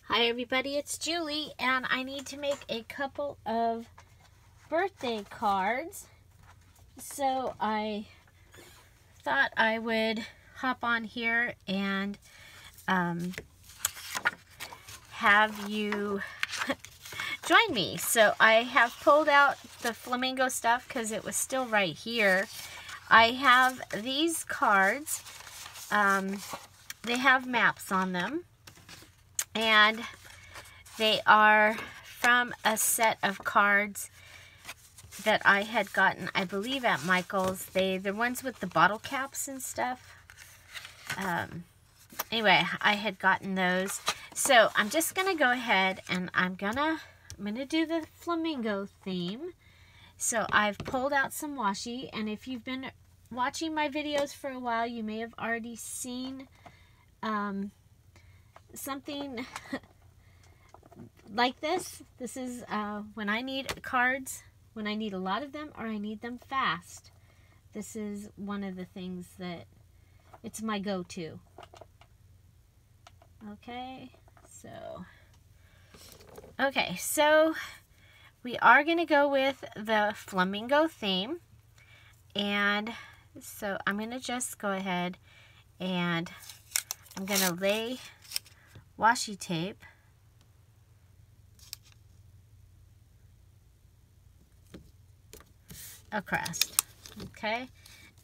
Hi everybody, it's Julie, and I need to make a couple of birthday cards. So I thought I would hop on here and have you join me. So I have pulled out the Flamingo stuff because it was still right here. I have these cards. They have maps on them. And they are from a set of cards that I had gotten, I believe, at Michael's. They're ones with the bottle caps and stuff. Anyway, I had gotten those. So I'm just going to go ahead and I'm gonna do the Flamingo theme. So I've pulled out some washi, and if you've been watching my videos for a while, you may have already seen something like this. This is when I need cards, when I need a lot of them or I need them fast. This is one of the things that it's my go-to. Okay, so we are going to go with the Flamingo theme, and so I'm going to just go ahead and I'm going to lay washi tape across, okay,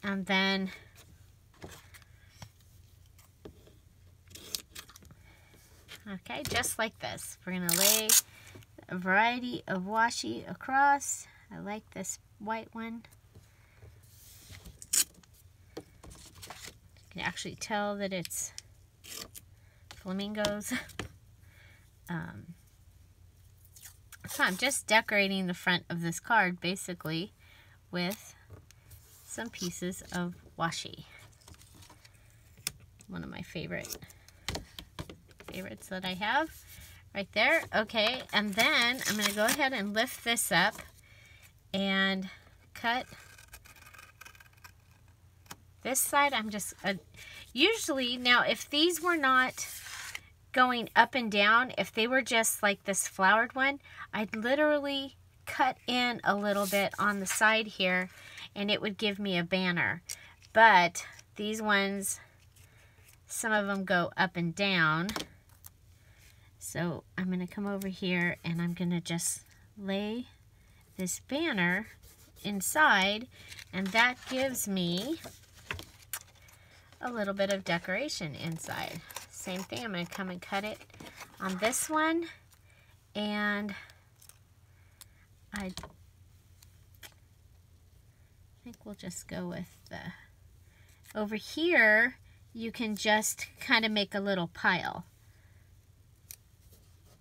and then just like this, we're gonna lay a variety of washi across. I like this white one. You can actually tell that it's flamingos. So I'm just decorating the front of this card basically with some pieces of washi. One of my favorites that I have right there. Okay, and then I'm going to go ahead and lift this up and cut this side. I'm just usually, now if these were not going up and down, if they were just like this flowered one, I'd literally cut in a little bit on the side here and it would give me a banner. But these ones, some of them go up and down. So I'm going to come over here and I'm going to just lay this banner inside, and that gives me a little bit of decoration inside. Same thing, I'm going to come and cut it on this one, and I think we'll just go with the, over here you can just kind of make a little pile.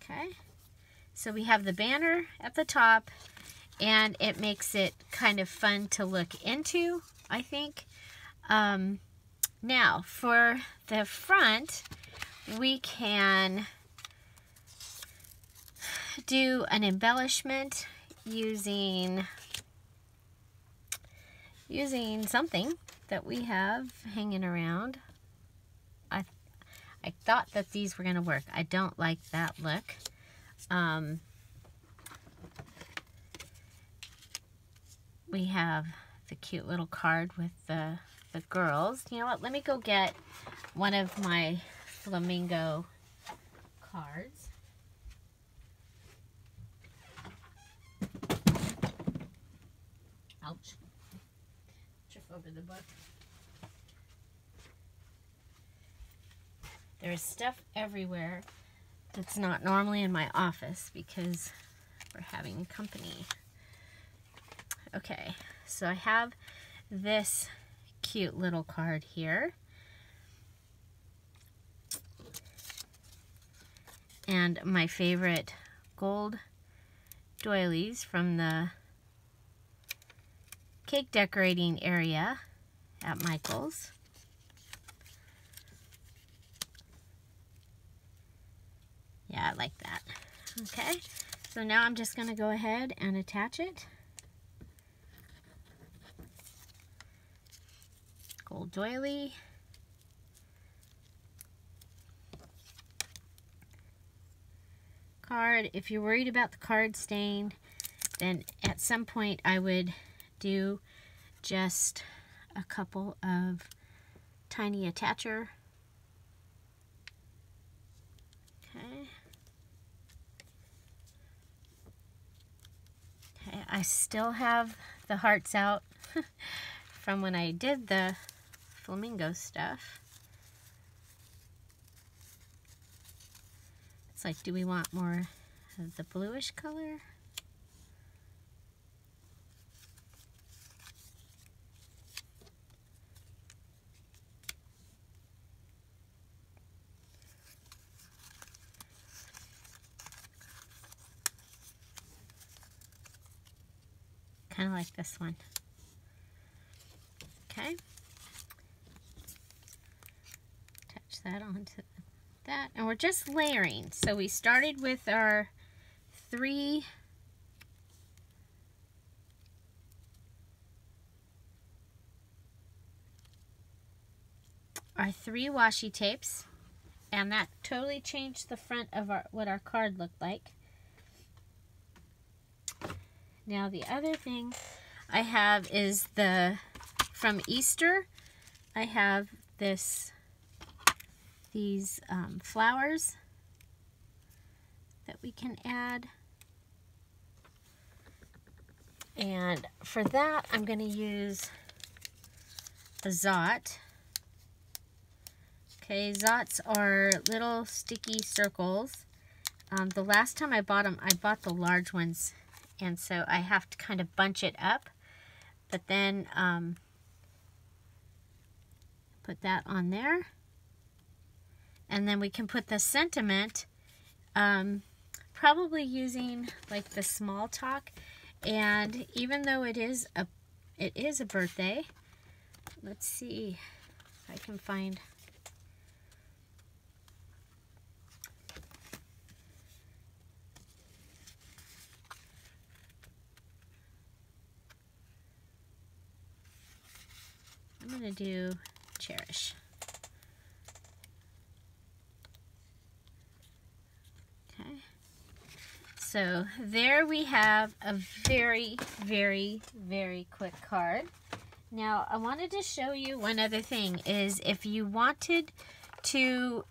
Okay, so we have the banner at the top, and it makes it kind of fun to look into, I think. Now for the front, we can do an embellishment using something that we have hanging around. I thought that these were going to work. I don't like that look. We have the cute little card with the girls. You know what? Let me go get one of my Flamingo cards. Ouch. Trip over the book. There's stuff everywhere that's not normally in my office because we're having company. Okay, so I have this cute little card here. And my favorite gold doilies from the cake decorating area at Michael's. Yeah, I like that. Okay, so now I'm just going to go ahead and attach it. Gold doily. card. If you're worried about the card stain, then at some point I would do just a couple of tiny attacher. Okay. Okay, I still have the hearts out from when I did the flamingo stuff. It's like, do we want more of the bluish color? Kind of like this one. Okay. Attach that onto that. And we're just layering. So we started with our three washi tapes. And that totally changed the front of what our card looked like. Now the other thing I have is from Easter, I have these flowers that we can add. And for that, I'm going to use a Zot. Okay, Zots are little sticky circles. The last time I bought them, I bought the large ones. And so I have to kind of bunch it up, but then put that on there. And then we can put the sentiment, probably using like the small talk. And even though it is a birthday, let's see if I can find. I'm going to do cherish. Okay. So there we have a very, very, very quick card. Now I wanted to show you one other thing is if you wanted to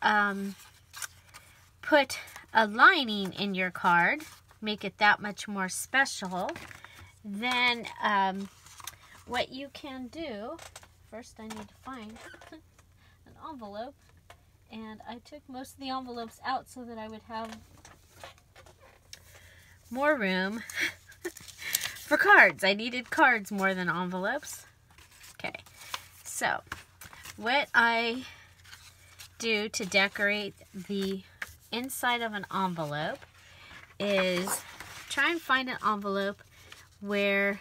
put a lining in your card, make it that much more special, then what you can do. First, I need to find an envelope, and I took most of the envelopes out so that I would have more room for cards. I needed cards more than envelopes. Okay, so what I do to decorate the inside of an envelope is try and find an envelope where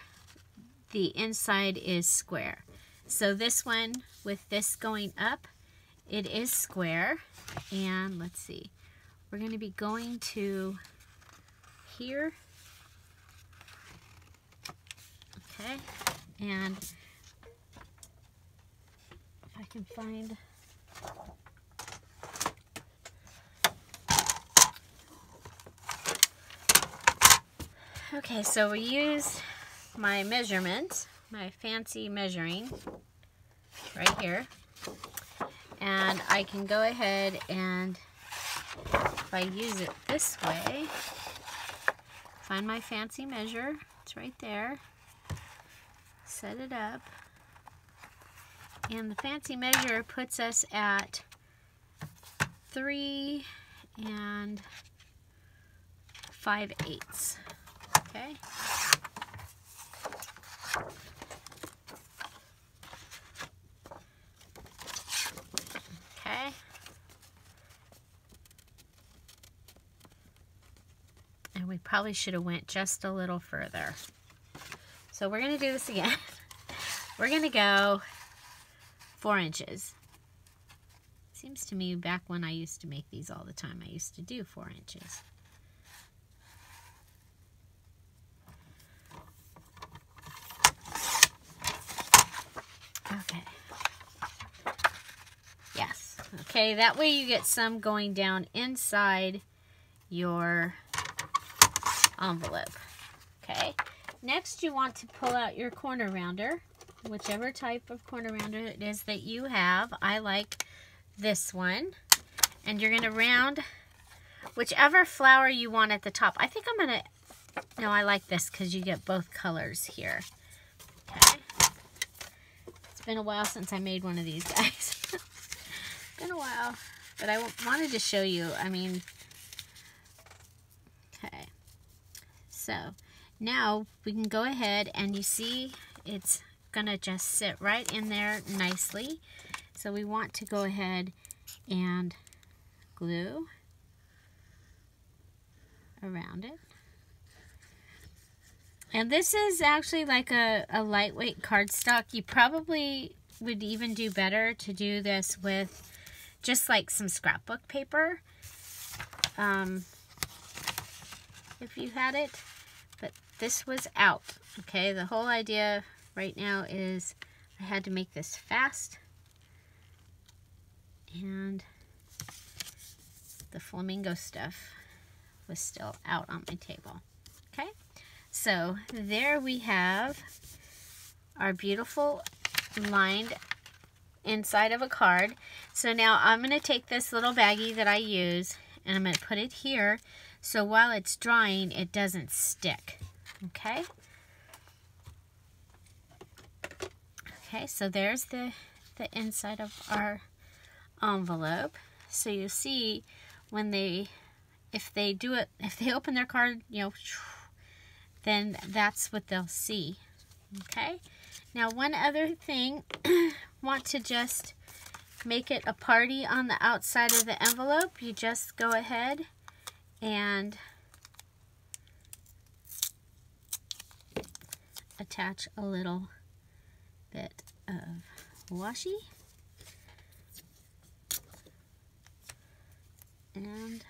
the inside is square. So this one, with this going up, it is square. And let's see, we're going to be going to here. Okay, and if I can find. Okay, so we used my measurement, my fancy measuring right here, and I can go ahead and if I use it this way, find my fancy measure, it's right there, set it up, and the fancy measure puts us at 3 5/8. Okay. Okay. And we probably should have went just a little further. So we're going to do this again. We're going to go 4 inches. Seems to me back when I used to make these all the time, I used to do 4 inches. Okay. Yes. Okay, that way you get some going down inside your envelope. Okay, next you want to pull out your corner rounder, whichever type of corner rounder it is that you have. I like this one. And you're going to round whichever flower you want at the top. I think I'm going to, no, I like this because you get both colors here. Okay. It's been a while since I made one of these guys. Been a while, but I wanted to show you. I mean, okay. So now we can go ahead and you see it's going to just sit right in there nicely. So we want to go ahead and glue around it. And this is actually like a lightweight cardstock. You probably would even do better to do this with just like some scrapbook paper, if you had it. But this was out. Okay, the whole idea right now is I had to make this fast, and the Flamingo stuff was still out on my table. Okay, so there we have our beautiful lined inside of a card. So now I'm going to take this little baggie that I use and I'm going to put it here so while it's drying it doesn't stick. Okay. Okay, so there's the inside of our envelope. So you see when if they open their card, you know, then that's what they'll see. Okay. Now one other thing, want to just make it a party on the outside of the envelope. You just go ahead and attach a little bit of washi and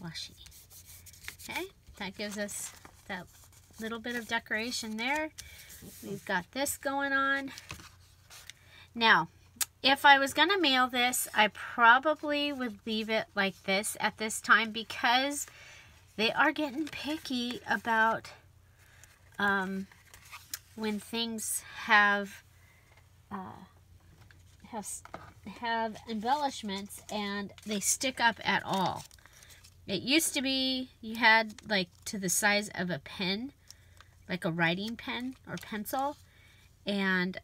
washi. Okay, that gives us that little bit of decoration there. We've got this going on. Now, if I was going to mail this, I probably would leave it like this at this time because they are getting picky about when things have embellishments and they stick up at all. It used to be you had like to the size of a pen, like a writing pen or pencil, and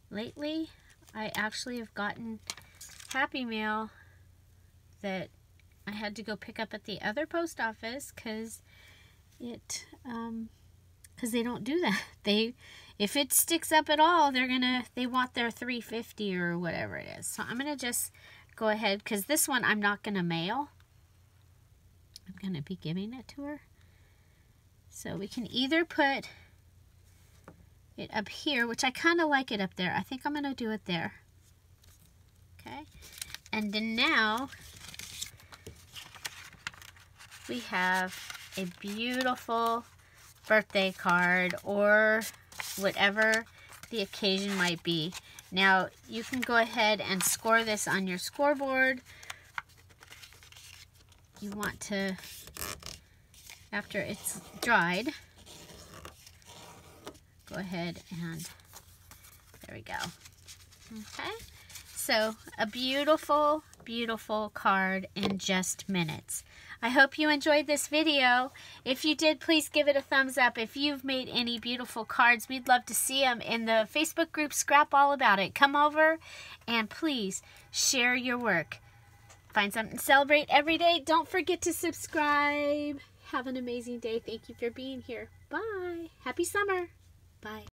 lately I actually have gotten Happy Mail that I had to go pick up at the other post office because they don't do that. If it sticks up at all, they want their $3.50 or whatever it is. So I'm gonna just go ahead, because this one I'm not gonna mail. I'm gonna be giving it to her. So we can either put it up here, which I kind of like it up there. I think I'm gonna do it there. Okay, and then now we have a beautiful birthday card or whatever the occasion might be. Now you can go ahead and score this on your scoreboard. You want to, after it's dried, go ahead and there we go. Okay, so a beautiful, beautiful card in just minutes. I hope you enjoyed this video. If you did, please give it a thumbs up. If you've made any beautiful cards, we'd love to see them in the Facebook group Scrap All About It. Come over and please share your work. Find something to celebrate every day. Don't forget to subscribe. Have an amazing day. Thank you for being here. Bye. Happy summer. Bye.